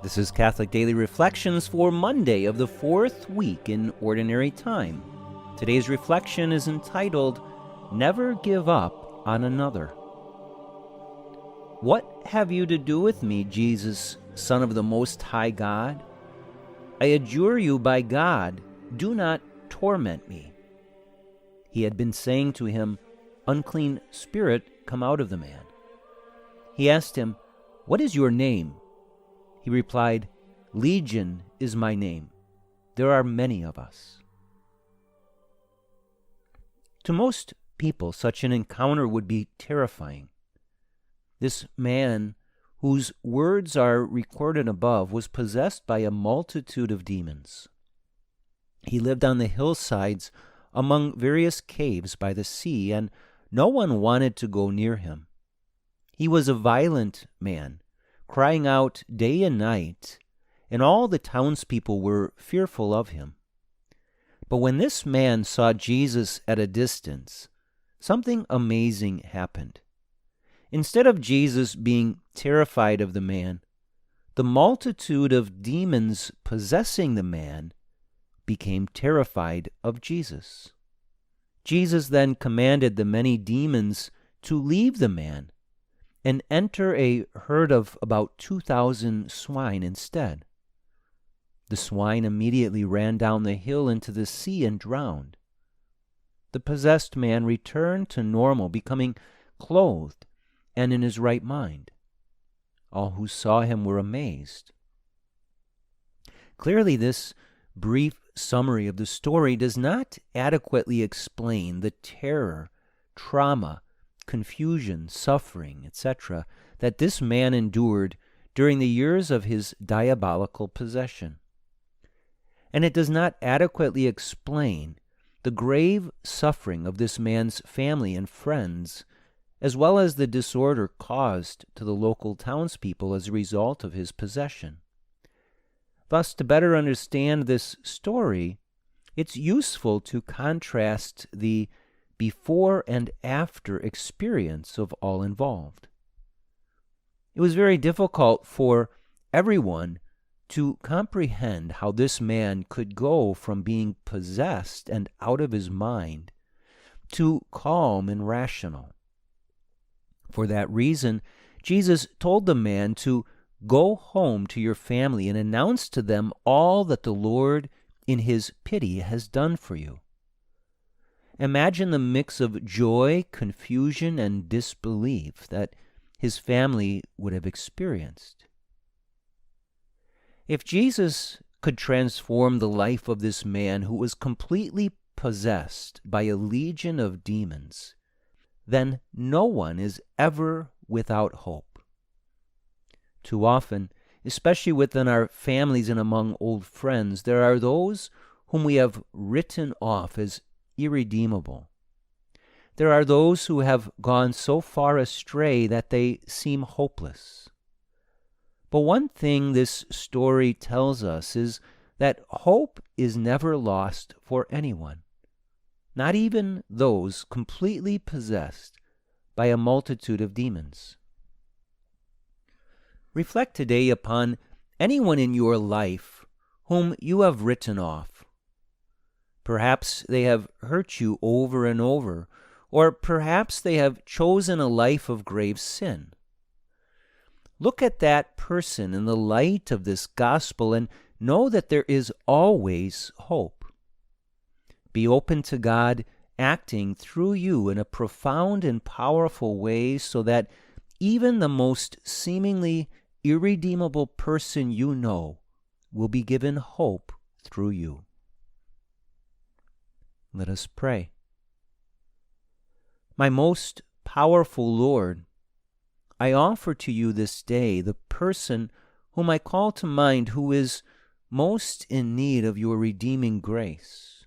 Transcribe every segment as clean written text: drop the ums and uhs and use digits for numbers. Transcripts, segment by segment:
This is Catholic Daily Reflections for Monday of the fourth week in Ordinary Time. Today's reflection is entitled, Never Give Up on Another. What have you to do with me, Jesus, Son of the Most High God? I adjure you by God, do not torment me. He had been saying to him, Unclean spirit, come out of the man. He asked him, What is your name? He replied, Legion is my name. There are many of us. To most people, such an encounter would be terrifying. This man, whose words are recorded above, was possessed by a multitude of demons. He lived on the hillsides among various caves by the sea, and no one wanted to go near him. He was a violent man, crying out day and night, and all the townspeople were fearful of him. But when this man saw Jesus at a distance, something amazing happened. Instead of Jesus being terrified of the man, the multitude of demons possessing the man became terrified of Jesus. Jesus then commanded the many demons to leave the man and enter a herd of about 2,000 swine instead. The swine immediately ran down the hill into the sea and drowned. The possessed man returned to normal, becoming clothed and in his right mind. All who saw him were amazed. Clearly, this brief summary of the story does not adequately explain the terror, trauma, confusion, suffering, etc., that this man endured during the years of his diabolical possession. And it does not adequately explain the grave suffering of this man's family and friends, as well as the disorder caused to the local townspeople as a result of his possession. Thus, to better understand this story, it's useful to contrast the before and after experience of all involved. It was very difficult for everyone to comprehend how this man could go from being possessed and out of his mind to calm and rational. For that reason, Jesus told the man to go home to your family and announce to them all that the Lord in his pity has done for you. Imagine the mix of joy, confusion, and disbelief that his family would have experienced. If Jesus could transform the life of this man who was completely possessed by a legion of demons, then no one is ever without hope. Too often, especially within our families and among old friends, there are those whom we have written off as irredeemable. There are those who have gone so far astray that they seem hopeless. But one thing this story tells us is that hope is never lost for anyone, not even those completely possessed by a multitude of demons. Reflect today upon anyone in your life whom you have written off. Perhaps they have hurt you over and over, or perhaps they have chosen a life of grave sin. Look at that person in the light of this gospel and know that there is always hope. Be open to God acting through you in a profound and powerful way so that even the most seemingly irredeemable person you know will be given hope through you. Let us pray. My most powerful Lord, I offer to you this day the person whom I call to mind who is most in need of your redeeming grace.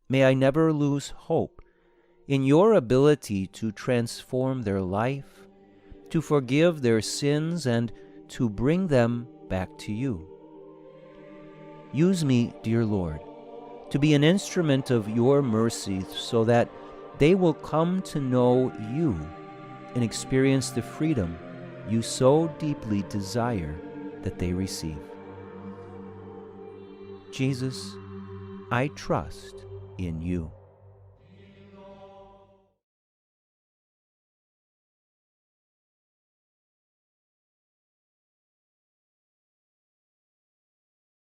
May I never lose hope in your ability to transform their life, to forgive their sins, and to bring them back to you. Use me, dear Lord, to be an instrument of your mercy so that they will come to know you and experience the freedom you so deeply desire that they receive. Jesus, I trust in you.